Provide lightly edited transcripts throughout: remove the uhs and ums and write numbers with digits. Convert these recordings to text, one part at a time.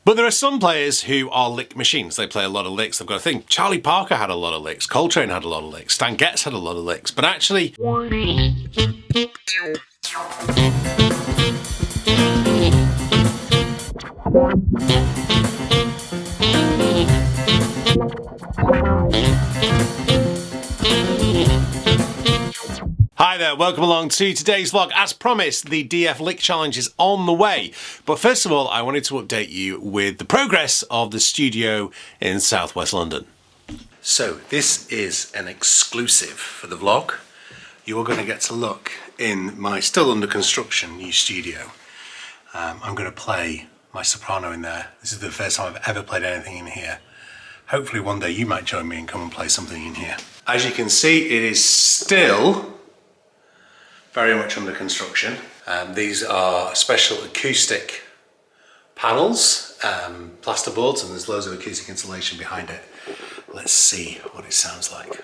But there are some players who are lick machines. They play a lot of licks. They've got to think. Charlie Parker had a lot of licks. Coltrane had a lot of licks. Stan Getz had a lot of licks. But actually... Hi there, welcome along to today's vlog. As promised, the DF Lick Challenge is on the way. But first of all, I wanted to update you with the progress of the studio in southwest London. So this is an exclusive for the vlog. You are going to get to look in my still under construction new studio. I'm going to play my soprano in there. This is the first time I've ever played anything in here. Hopefully one day you might join me and come and play something in here. As you can see, it is still very much under construction. These are special acoustic panels, plasterboards, and there's loads of acoustic insulation behind it. Let's see what it sounds like.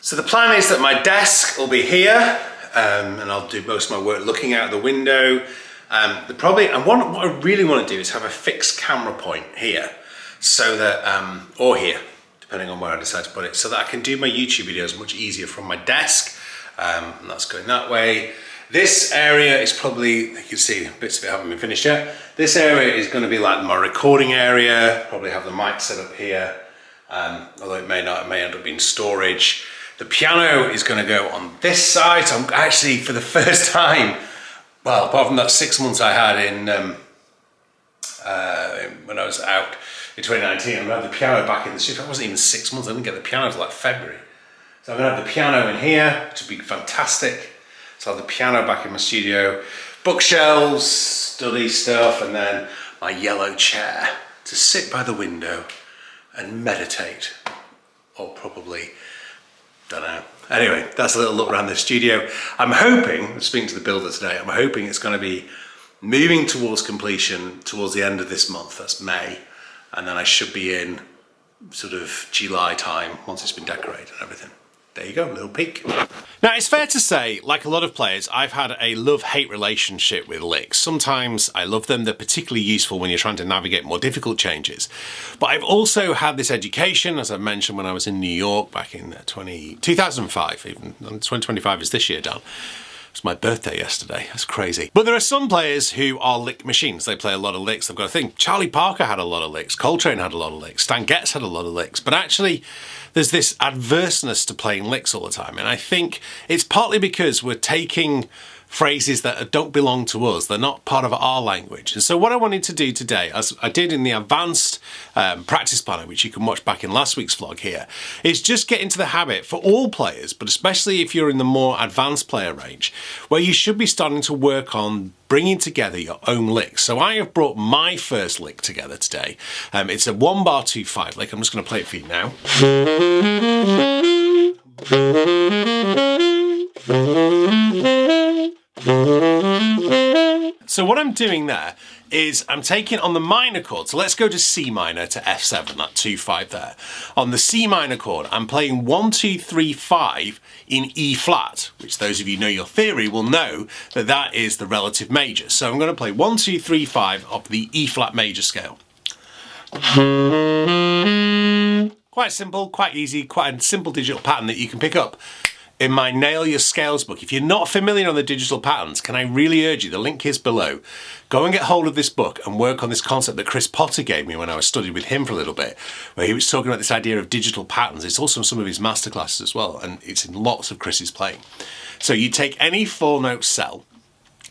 So the plan is that my desk will be here, and I'll do most of my work looking out the window. What I really want to do is have a fixed camera point here, so that, or here, depending on where I decide to put it, so that I can do my YouTube videos much easier from my desk, and that's going that way. This area is probably, you can see bits of it haven't been finished yet. This area is going to be like my recording area, probably have the mic set up here, although it may not, it may end up being storage. The piano is going to go on this side. So I'm actually, for the first time, well, apart from that 6 months I had in when I was out in 2019, I'm going to have the piano back in the studio. It wasn't even 6 months. I didn't get the piano until like February. So I'm going to have the piano in here, which would be fantastic. So I'll have the piano back in my studio, bookshelves, study stuff, and then my yellow chair to sit by the window and meditate, or probably, don't know. Anyway, that's a little look around the studio. I'm hoping, speaking to the builder today, I'm hoping it's going to be moving towards completion towards the end of this month, that's May, and then I should be in sort of July time once it's been decorated and everything. There you go, a little peek. Now, it's fair to say, like a lot of players, I've had a love-hate relationship with licks. Sometimes I love them, they're particularly useful when you're trying to navigate more difficult changes. But I've also had this education, as I mentioned, when I was in New York back in 2005, even 2025 is this year, Dan. It was my birthday yesterday, that's crazy. But there are some players who are lick machines. They play a lot of licks. They've got to think. Charlie Parker had a lot of licks. Coltrane had a lot of licks. Stan Getz had a lot of licks. But actually, there's this adverseness to playing licks all the time. And I think it's partly because we're taking phrases that don't belong to us. They're not part of our language. And so what I wanted to do today, as I did in the advanced practice planner, which you can watch back in last week's vlog here, is just get into the habit for all players, but especially if you're in the more advanced player range, where you should be starting to work on bringing together your own licks. So I have brought my first lick together today. It's a 1-bar 2/5 lick. I'm just going to play it for you now. So what I'm doing there is I'm taking on the minor chord, so let's go to C minor to F7, that 2/5 there. On the C minor chord, I'm playing 1, 2, 3, 5 in E flat, which those of you who know your theory will know that that is the relative major. So I'm going to play 1, 2, 3, 5 of the E flat major scale. Quite simple, quite easy, quite a simple digital pattern that you can pick up in my Nail Your Scales book. If you're not familiar on the digital patterns, can I really urge you, the link is below, go and get hold of this book and work on this concept that Chris Potter gave me when I was studying with him for a little bit, where he was talking about this idea of digital patterns. It's also in some of his masterclasses as well, and it's in lots of Chris's playing. So you take any 4-note cell,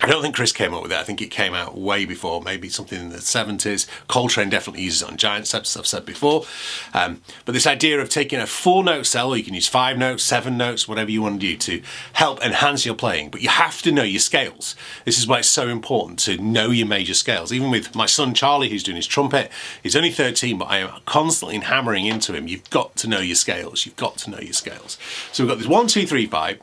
I don't think Chris came up with it. I think it came out way before, maybe something in the 70s. Coltrane definitely uses it on giant steps, as I've said before. But this idea of taking a 4-note cell, or you can use 5 notes, 7 notes, whatever you want to do to help enhance your playing. But you have to know your scales. This is why it's so important to know your major scales. Even with my son Charlie, who's doing his trumpet, he's only 13, but I am constantly hammering into him. You've got to know your scales. You've got to know your scales. So we've got this 1, 2, 3, 5.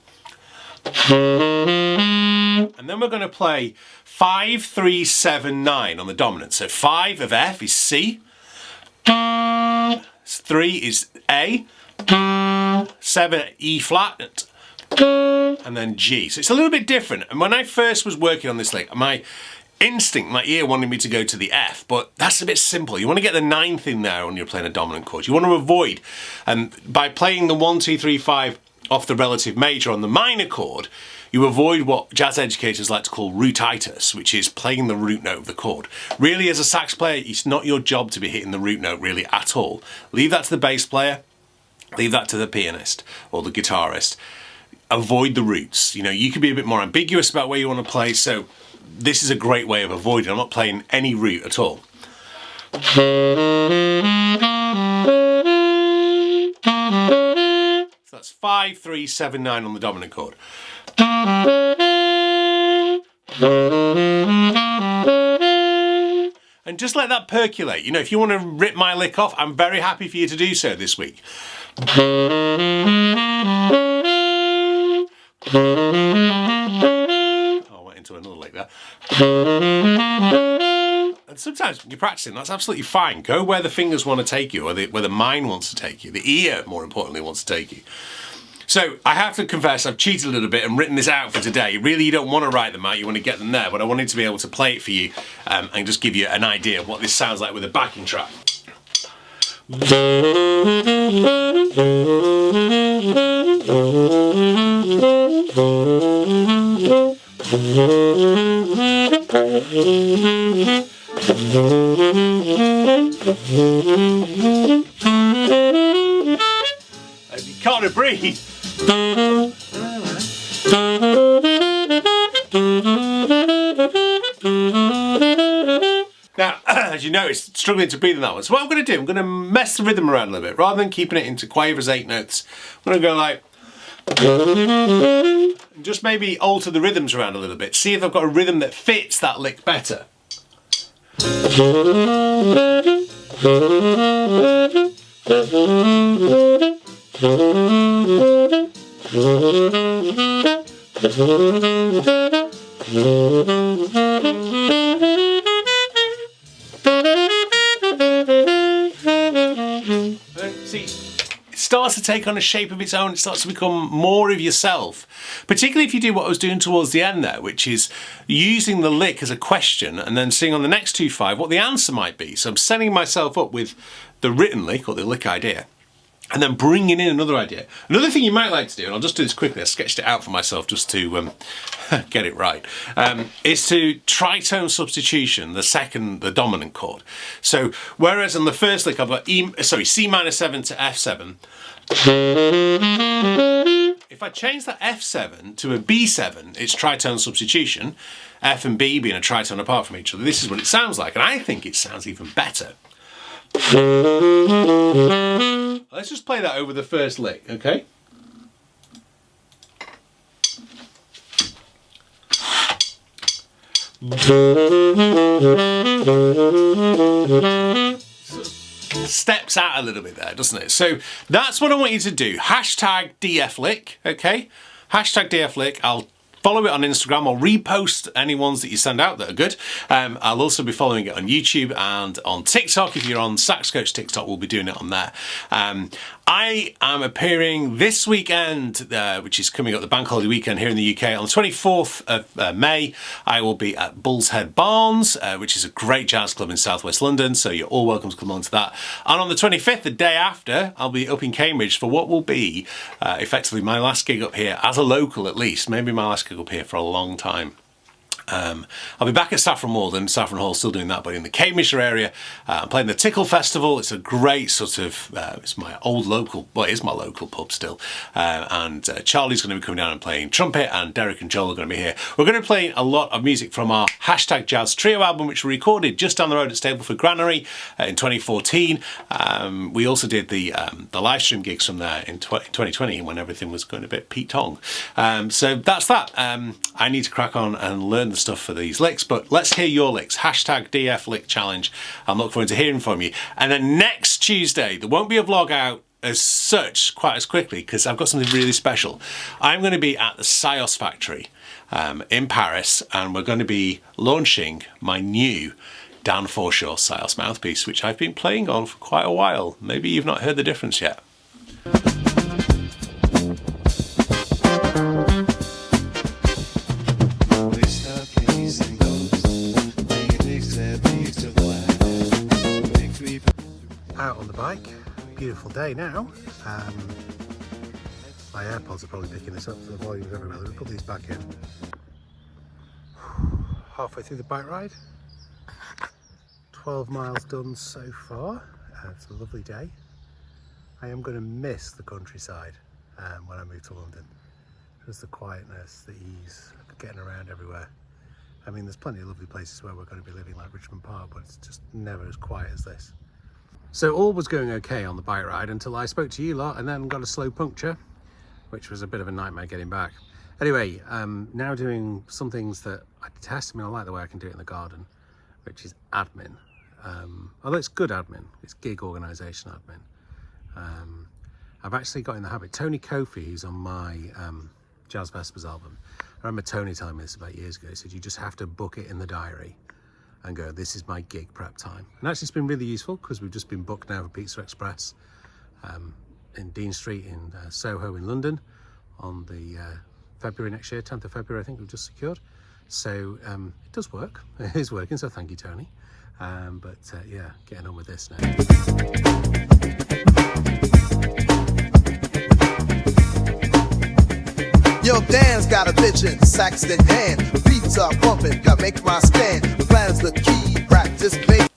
And then we're going to play 5, 3, 7, 9 on the dominant. So 5 of F is C, 3 is A, 7 E flat, and then G. So it's a little bit different. And when I first was working on this lick, my instinct, my ear wanted me to go to the F, but that's a bit simple. You want to get the 9th in there when you're playing a dominant chord. You want to avoid, and by playing the 1, 2, 3, 5 off the relative major on the minor chord, you avoid what jazz educators like to call rootitis, which is playing the root note of the chord. Really, as a sax player, it's not your job to be hitting the root note really at all. Leave that to the bass player, leave that to the pianist or the guitarist. Avoid the roots. You know, you can be a bit more ambiguous about where you want to play, so this is a great way of avoiding. I'm not playing any root at all. So that's 5, 3, 7, 9 on the dominant chord. And just let that percolate. You know, if you want to rip my lick off, I'm very happy for you to do so this week. Oh, I went into another lick there. And sometimes when you're practicing, that's absolutely fine. Go where the fingers want to take you, or where the mind wants to take you. The ear, more importantly, wants to take you. So I have to confess, I've cheated a little bit and written this out for today. Really, you don't want to write them out, you want to get them there, but I wanted to be able to play it for you and just give you an idea of what this sounds like with a backing track. You can't breathe. Now, as you notice, struggling to breathe in that one. So what I'm going to do, I'm going to mess the rhythm around a little bit. Rather than keeping it into quavers 8 notes, I'm going to go like... and just maybe alter the rhythms around a little bit. See if I've got a rhythm that fits that lick better. See, it starts to take on a shape of its own. It starts to become more of yourself, particularly if you do what I was doing towards the end there, which is using the lick as a question and then seeing on the next 2/5 what the answer might be. So I'm setting myself up with the written lick or the lick idea, and then bringing in another idea. Another thing you might like to do, and I'll just do this quickly, I sketched it out for myself just to get it right, is to tritone substitution, the dominant chord. So whereas on the first lick I've got C minor 7 to F7, if I change that F7 to a B7, it's tritone substitution, F and B being a tritone apart from each other. This is what it sounds like, and I think it sounds even better. Let's just play that over the first lick, okay? Steps out a little bit there, doesn't it? So that's what I want you to do. Hashtag DF lick, okay? Hashtag DF lick. I'll follow it on Instagram. I'll repost any ones that you send out that are good. I'll also be following it on YouTube and on TikTok. If you're on Sax Coach TikTok, we'll be doing it on there. I am appearing this weekend, which is coming up, the bank holiday weekend here in the UK. On the 24th of May, I will be at Bull's Head Barns, which is a great jazz club in southwest London, so you're all welcome to come along to that. And on the 25th, the day after, I'll be up in Cambridge for what will be effectively my last gig up here, as a local at least, maybe my last gig up here for a long time. I'll be back at Saffron Walden, Saffron Hall, still doing that, but in the Cambridgeshire area. I'm playing the Tickle Festival. It's a great sort of, it's my old local, well, it is my local pub still. And Charlie's going to be coming down and playing trumpet, and Derek and Joel are going to be here. We're going to be playing a lot of music from our #Jazz Trio album, which we recorded just down the road at Stapleford Granary in 2014. We also did the live stream gigs from there in 2020 when everything was going a bit Pete Tong. So that's that. I need to crack on and learn the stuff for these licks, but let's hear your licks. #DF Lick Challenge. I'm looking forward to hearing from you. And then next Tuesday, there won't be a vlog out as such quite as quickly because I've got something really special. I'm going to be at the Sios factory in Paris, and we're going to be launching my new Dan Forshaw Sios mouthpiece, which I've been playing on for quite a while. Maybe you've not heard the difference yet. Out on the bike, beautiful day now. My AirPods are probably picking this up, so the volume's everywhere. Let me put these back in. Halfway through the bike ride. 12 miles done so far. It's a lovely day. I am going to miss the countryside when I move to London. Just the quietness, the ease, getting around everywhere. I mean, there's plenty of lovely places where we're going to be living, like Richmond Park, but it's just never as quiet as this. So all was going okay on the bike ride until I spoke to you lot and then got a slow puncture, which was a bit of a nightmare getting back. Anyway, now doing some things that I detest. I mean, I like the way I can do it in the garden, which is admin. Although it's good admin, it's gig organisation admin. I've actually got in the habit. Tony Kofi, who's on my Jazz Vespers album, I remember Tony telling me this about years ago. He said you just have to book it in the diary and go, this is my gig prep time. And actually it's been really useful because we've just been booked now for Pizza Express in Dean Street in Soho in London on the February next year, 10th of February I think we've just secured. So it does work, it is working, so thank you Tony. Yeah, getting on with this now. Yo, Dan's got a bitch in sax in hand. Beats are pumping, got make my stand. Plans the key, practice make.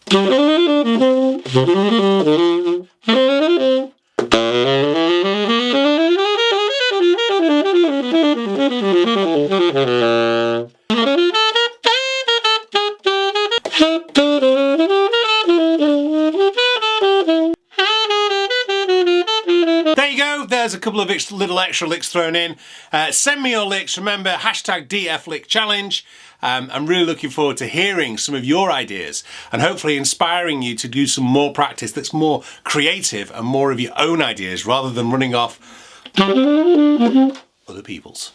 There's a couple of little extra licks thrown in. Send me your licks. Remember, #DF Lick Challenge. I'm really looking forward to hearing some of your ideas and hopefully inspiring you to do some more practice that's more creative and more of your own ideas rather than running off other people's.